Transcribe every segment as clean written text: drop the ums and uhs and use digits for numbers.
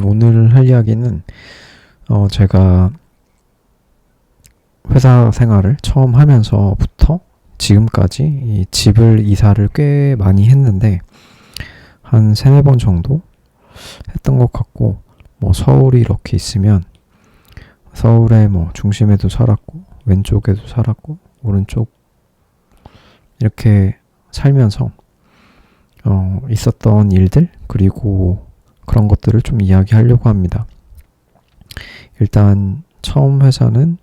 오늘 할 이야기는 제가 회사 생활을 처음 하면서부터 지금까지 이 집을 이사를 꽤 많이 했는데 한 세네 번 정도 했던 것 같고, 서울이 이렇게 있으면 서울의 중심에도 살았고 왼쪽에도 살았고 오른쪽 이렇게 살면서 있었던 일들, 그리고 그런 것들을 좀 이야기하려고 합니다. 일단 처음 회사는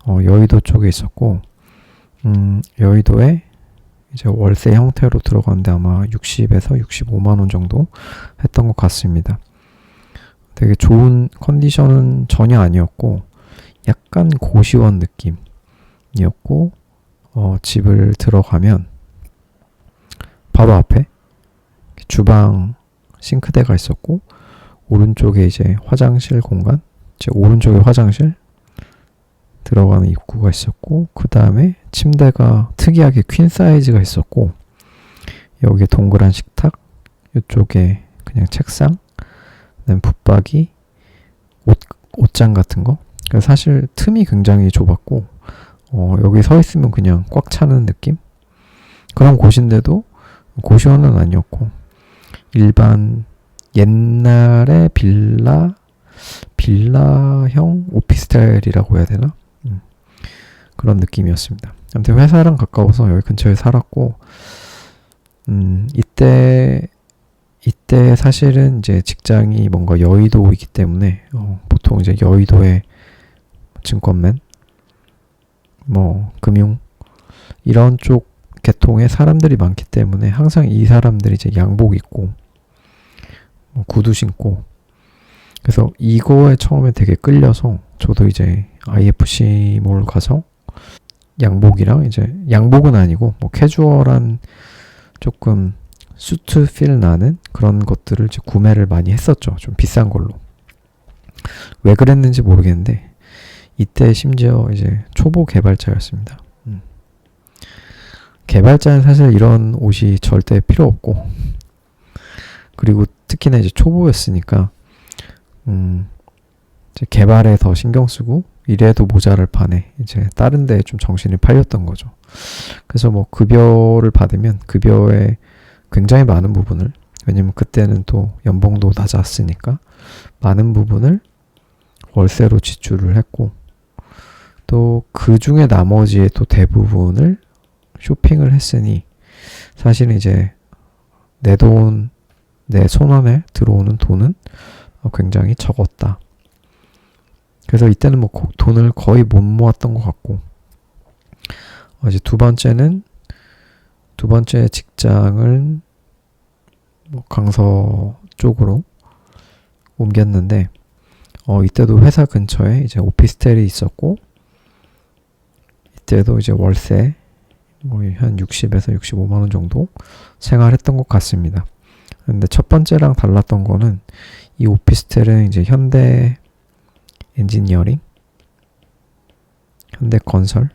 여의도 쪽에 있었고, 여의도에 이제 월세 형태로 들어갔는데 아마 60에서 65만 원 정도 했던 것 같습니다. 되게 좋은 컨디션은 전혀 아니었고 약간 고시원 느낌이었고, 집을 들어가면 바로 앞에 주방 싱크대가 있었고, 오른쪽에 이제 화장실 공간, 제 오른쪽에 화장실 들어가는 입구가 있었고, 그 다음에 침대가 특이하게 퀸 사이즈가 있었고, 여기에 동그란 식탁, 이쪽에 그냥 책상, 그다음에 붙박이, 옷장 같은 거. 그래서 사실 틈이 굉장히 좁았고, 여기 서 있으면 그냥 꽉 차는 느낌? 그런 곳인데도 고시원은 아니었고, 일반 옛날의 빌라형 오피스텔이라고 해야 되나? 그런 느낌이었습니다. 아무튼 회사랑 가까워서 여기 근처에 살았고, 이때 사실은 이제 직장이 뭔가 여의도이기 때문에 보통 이제 여의도에 증권맨, 금융 이런 쪽 계통의 사람들이 많기 때문에 항상 이 사람들이 이제 양복 입고 구두 신고, 그래서 이거에 처음에 되게 끌려서 저도 이제 IFC몰 가서 양복이랑, 이제 양복은 아니고 캐주얼한 조금 수트 필 나는 그런 것들을 이제 구매를 많이 했었죠. 좀 비싼 걸로. 왜 그랬는지 모르겠는데 이때 심지어 이제 초보 개발자였습니다. 개발자는 사실 이런 옷이 절대 필요 없고, 그리고 특히나 이제 초보였으니까 이제 개발에 더 신경 쓰고 이래도 모자랄 판에 이제 다른 데에 좀 정신이 팔렸던 거죠. 그래서 급여를 받으면 급여의 굉장히 많은 부분을, 왜냐면 그때는 또 연봉도 낮았으니까 많은 부분을 월세로 지출을 했고, 또 그 중에 나머지의 또 대부분을 쇼핑을 했으니 사실은 이제 내 손안에 들어오는 돈은 굉장히 적었다. 그래서 이때는 돈을 거의 못 모았던 것 같고, 이제 두 번째 직장을 강서 쪽으로 옮겼는데, 이때도 회사 근처에 이제 오피스텔이 있었고, 이때도 이제 월세 한 60에서 65만 원 정도 생활했던 것 같습니다. 근데 첫 번째랑 달랐던 거는 이 오피스텔은 이제 현대 엔지니어링, 현대 건설,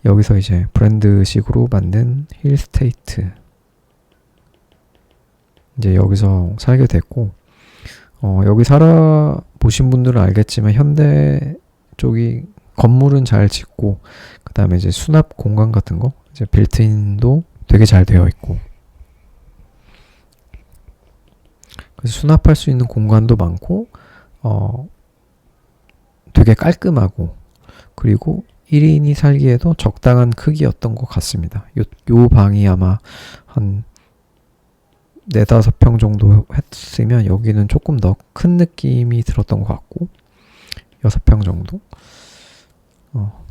여기서 이제 브랜드식으로 만든 힐스테이트, 이제 여기서 살게 됐고, 여기 살아보신 분들은 알겠지만 현대 쪽이 건물은 잘 짓고, 그 다음에 이제 수납 공간 같은 거, 이제 빌트인도 되게 잘 되어 있고, 그래서 수납할 수 있는 공간도 많고, 되게 깔끔하고, 그리고 1인이 살기에도 적당한 크기였던 것 같습니다. 요 방이 아마 한 4-5평 정도 했으면 여기는 조금 더 큰 느낌이 들었던 것 같고, 6평 정도?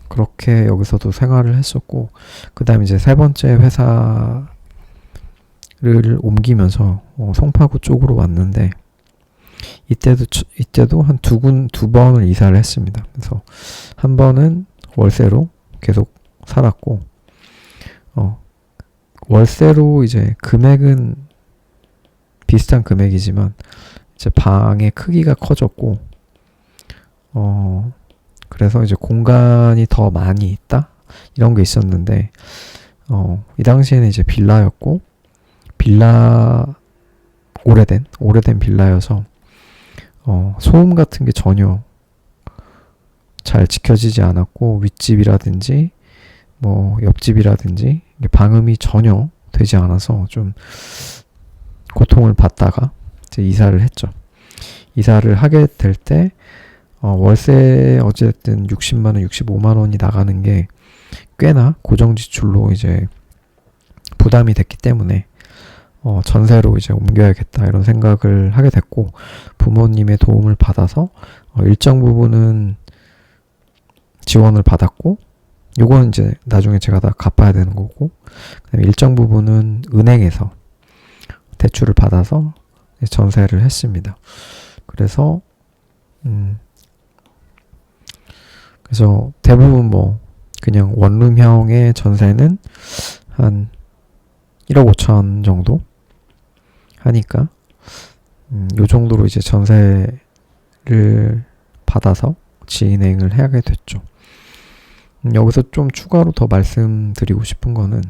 그렇게 여기서도 생활을 했었고, 그 다음에 이제 세 번째 회사를 옮기면서 송파구 쪽으로 왔는데, 이때도 한 두 번을 이사를 했습니다. 그래서 한 번은 월세로 계속 살았고, 월세로 이제 금액은 비슷한 금액이지만 이제 방의 크기가 커졌고, 그래서 이제 공간이 더 많이 있다? 이런 게 있었는데, 이 당시에는 이제 빌라였고, 오래된 빌라여서 소음 같은 게 전혀 잘 지켜지지 않았고, 윗집이라든지 뭐 옆집이라든지 이게 방음이 전혀 되지 않아서 좀 고통을 받다가 이제 이사를 했죠. 이사를 하게 될 때 월세 어쨌든 60만 원, 65만 원이 나가는 게 꽤나 고정 지출로 이제 부담이 됐기 때문에 전세로 이제 옮겨야겠다 이런 생각을 하게 됐고, 부모님의 도움을 받아서 일정 부분은 지원을 받았고, 요건 이제 나중에 제가 다 갚아야 되는 거고, 그다음에 일정 부분은 은행에서 대출을 받아서 전세를 했습니다. 그래서 대부분 뭐 그냥 원룸형의 전세는 한 1억 5천 정도 하니까 요 정도로 이제 전세를 받아서 진행을 하게 됐죠. 여기서 좀 추가로 더 말씀드리고 싶은 거는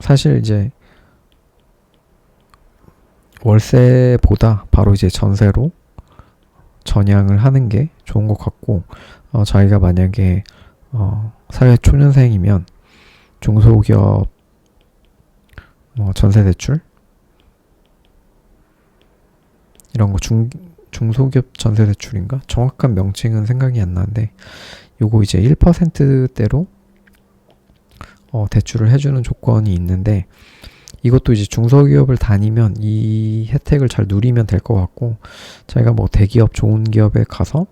사실 이제 월세보다 바로 이제 전세로 전향을 하는 게 좋은 것 같고, 자기가 만약에 사회 초년생이면 중소기업 전세 대출 이런 거 중소기업 전세 대출인가? 정확한 명칭은 생각이 안 나는데, 요거 이제 1%대로 대출을 해주는 조건이 있는데, 이것도 이제 중소기업을 다니면 이 혜택을 잘 누리면 될 것 같고, 자기가 뭐 대기업 좋은 기업에 가서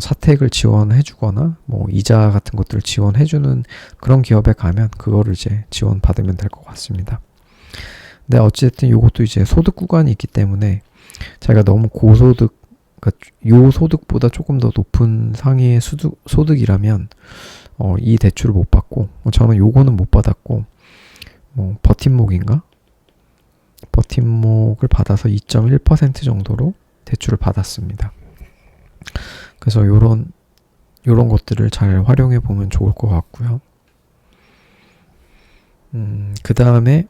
사택을 지원해 주거나 뭐 이자 같은 것들을 지원해 주는 그런 기업에 가면 그거를 이제 지원 받으면 될 것 같습니다. 근데 어쨌든 요것도 이제 소득 구간이 있기 때문에 자기가 너무 고소득, 그러니까 요 소득보다 조금 더 높은 상위의 소득이라면 이 대출을 못 받고, 저는 요거는 못 받았고, 뭐 버팀목인가? 버팀목을 받아서 2.1% 정도로 대출을 받았습니다. 그래서 요런 것들을 잘 활용해 보면 좋을 것 같고요. 그 다음에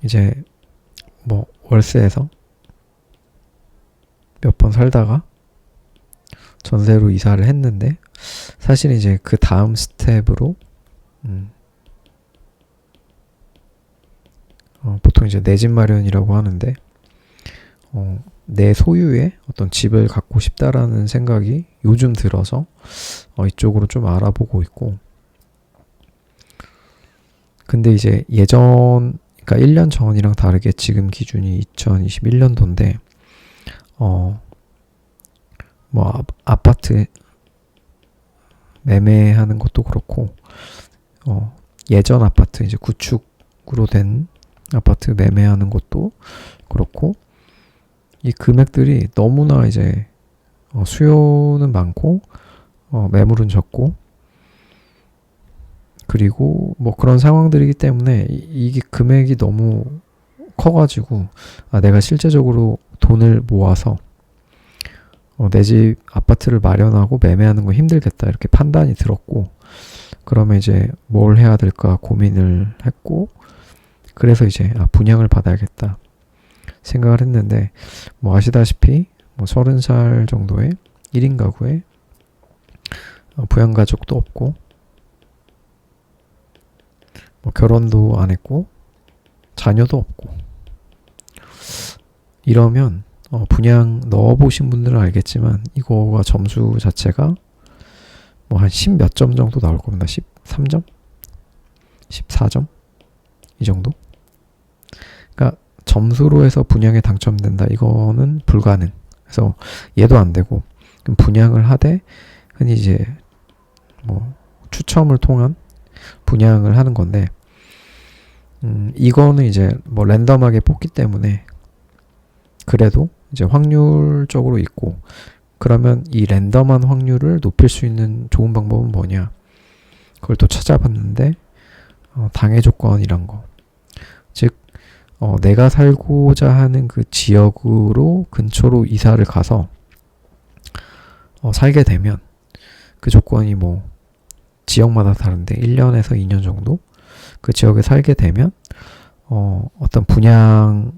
이제 뭐 월세에서 몇 번 살다가 전세로 이사를 했는데, 사실 이제 그 다음 스텝으로 보통 이제 내 집 마련이라고 하는데, 내 소유의 어떤 집을 갖고 싶다라는 생각이 요즘 들어서 이쪽으로 좀 알아보고 있고, 근데 이제 그러니까 1년 전이랑 다르게 지금 기준이 2021년도인데 뭐 아파트 매매하는 것도 그렇고, 예전 아파트 이제 구축으로 된 아파트 매매하는 것도 그렇고, 이 금액들이 너무나 이제 수요는 많고 매물은 적고, 그리고 뭐 그런 상황들이기 때문에 이게 금액이 너무 커가지고 내가 실제적으로 돈을 모아서 내 집 아파트를 마련하고 매매하는 거 힘들겠다 이렇게 판단이 들었고, 그러면 이제 뭘 해야 될까 고민을 했고, 그래서 이제 분양을 받아야겠다 생각을 했는데, 뭐 아시다시피 뭐 30살 정도의 1인 가구에 부양가족도 없고, 뭐 결혼도 안 했고 자녀도 없고, 이러면 분양 넣어보신 분들은 알겠지만 이거가 점수 자체가 뭐 한 10 몇 점 정도 나올 겁니다. 13점? 14점? 이 정도? 그러니까 점수로 해서 분양에 당첨된다, 이거는 불가능. 그래서 얘도 안 되고, 그럼 분양을 하되 흔히 이제 뭐 추첨을 통한 분양을 하는 건데, 이거는 이제 뭐 랜덤하게 뽑기 때문에 그래도 이제 확률적으로 있고, 그러면 이 랜덤한 확률을 높일 수 있는 좋은 방법은 뭐냐, 그걸 또 찾아봤는데 당해 조건이란 거, 즉 내가 살고자 하는 그 지역으로 근처로 이사를 가서 살게 되면, 그 조건이 뭐 지역마다 다른데 1년에서 2년 정도 그 지역에 살게 되면 어떤 분양을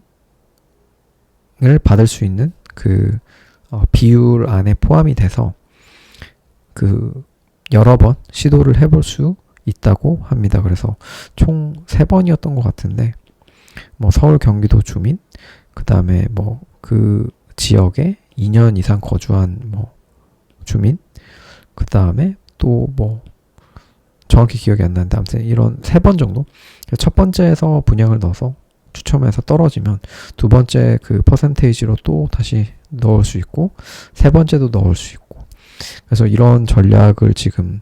받을 수 있는 그 비율 안에 포함이 돼서 그 여러 번 시도를 해볼 수 있다고 합니다. 그래서 총 3번이었던 것 같은데 뭐 서울 경기도 주민, 그 다음에 뭐 그 지역에 2년 이상 거주한 뭐 주민, 그 다음에 또 뭐 정확히 기억이 안 나는데 아무튼 이런 3번 정도. 첫 번째에서 분양을 넣어서 추첨해서 떨어지면 두 번째 그 퍼센테이지로 또 다시 넣을 수 있고 세 번째도 넣을 수 있고, 그래서 이런 전략을 지금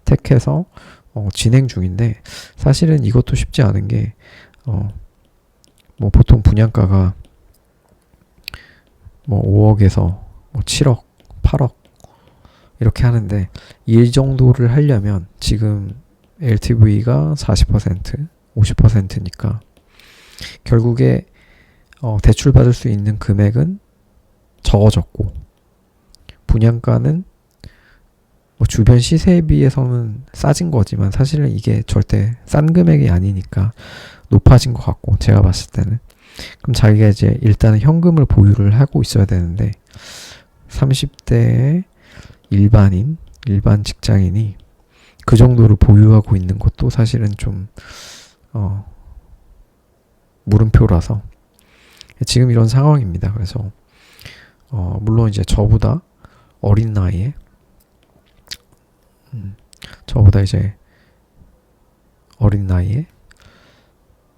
택해서 진행 중인데, 사실은 이것도 쉽지 않은 게 뭐 보통 분양가가 뭐 5억에서 뭐 7억, 8억 이렇게 하는데, 이 정도를 하려면 지금 LTV가 40%, 50%니까 결국에 대출 받을 수 있는 금액은 적어졌고, 분양가는 뭐 주변 시세에 비해서는 싸진 거지만 사실은 이게 절대 싼 금액이 아니니까 높아진 것 같고, 제가 봤을 때는. 그럼 자기가 이제 일단은 현금을 보유를 하고 있어야 되는데, 30대의 일반 직장인이 그 정도를 보유하고 있는 것도 사실은 좀 물음표라서 지금 이런 상황입니다. 그래서 물론 이제 저보다 어린 나이에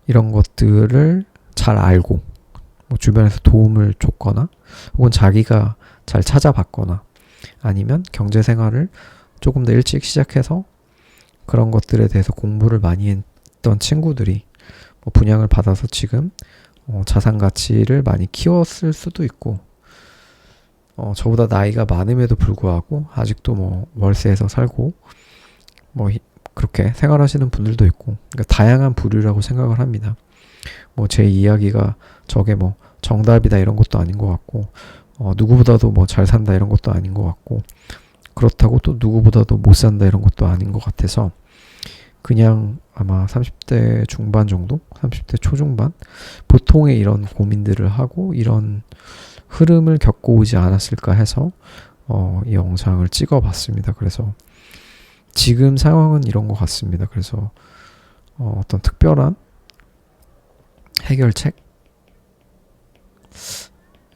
이런 것들을 잘 알고 뭐 주변에서 도움을 줬거나 혹은 자기가 잘 찾아봤거나 아니면 경제 생활을 조금 더 일찍 시작해서 그런 것들에 대해서 공부를 많이 했던 친구들이 뭐 분양을 받아서 지금 자산 가치를 많이 키웠을 수도 있고, 저보다 나이가 많음에도 불구하고 아직도 뭐 월세에서 살고 뭐 그렇게 생활하시는 분들도 있고, 그러니까 다양한 부류라고 생각을 합니다. 뭐 제 이야기가 저게 뭐 정답이다 이런 것도 아닌 것 같고, 누구보다도 뭐 잘 산다 이런 것도 아닌 것 같고, 그렇다고 또 누구보다도 못 산다 이런 것도 아닌 것 같아서 그냥 아마 30대 중반 정도, 30대 초중반 보통의 이런 고민들을 하고 이런 흐름을 겪어오지 않았을까 해서 이 영상을 찍어봤습니다. 그래서 지금 상황은 이런 것 같습니다. 그래서 어떤 특별한 해결책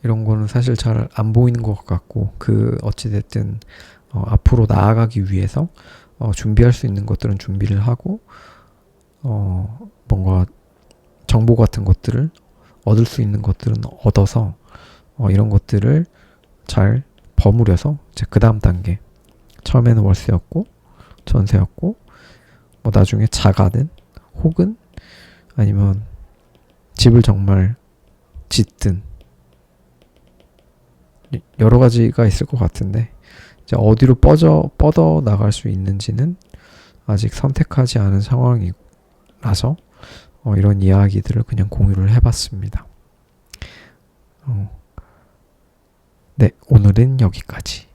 이런 거는 사실 잘 안 보이는 것 같고, 그 어찌됐든 앞으로 나아가기 위해서 준비할 수 있는 것들은 준비를 하고 뭔가 정보 같은 것들을 얻을 수 있는 것들은 얻어서 이런 것들을 잘 버무려서 이제 그 다음 단계, 처음에는 월세였고 전세였고 뭐 나중에 자가든 혹은 아니면 집을 정말 짓든 여러 가지가 있을 것 같은데, 이제 어디로 뻗어 나갈 수 있는지는 아직 선택하지 않은 상황이라서 이런 이야기들을 그냥 공유를 해봤습니다. 네, 오늘은 여기까지.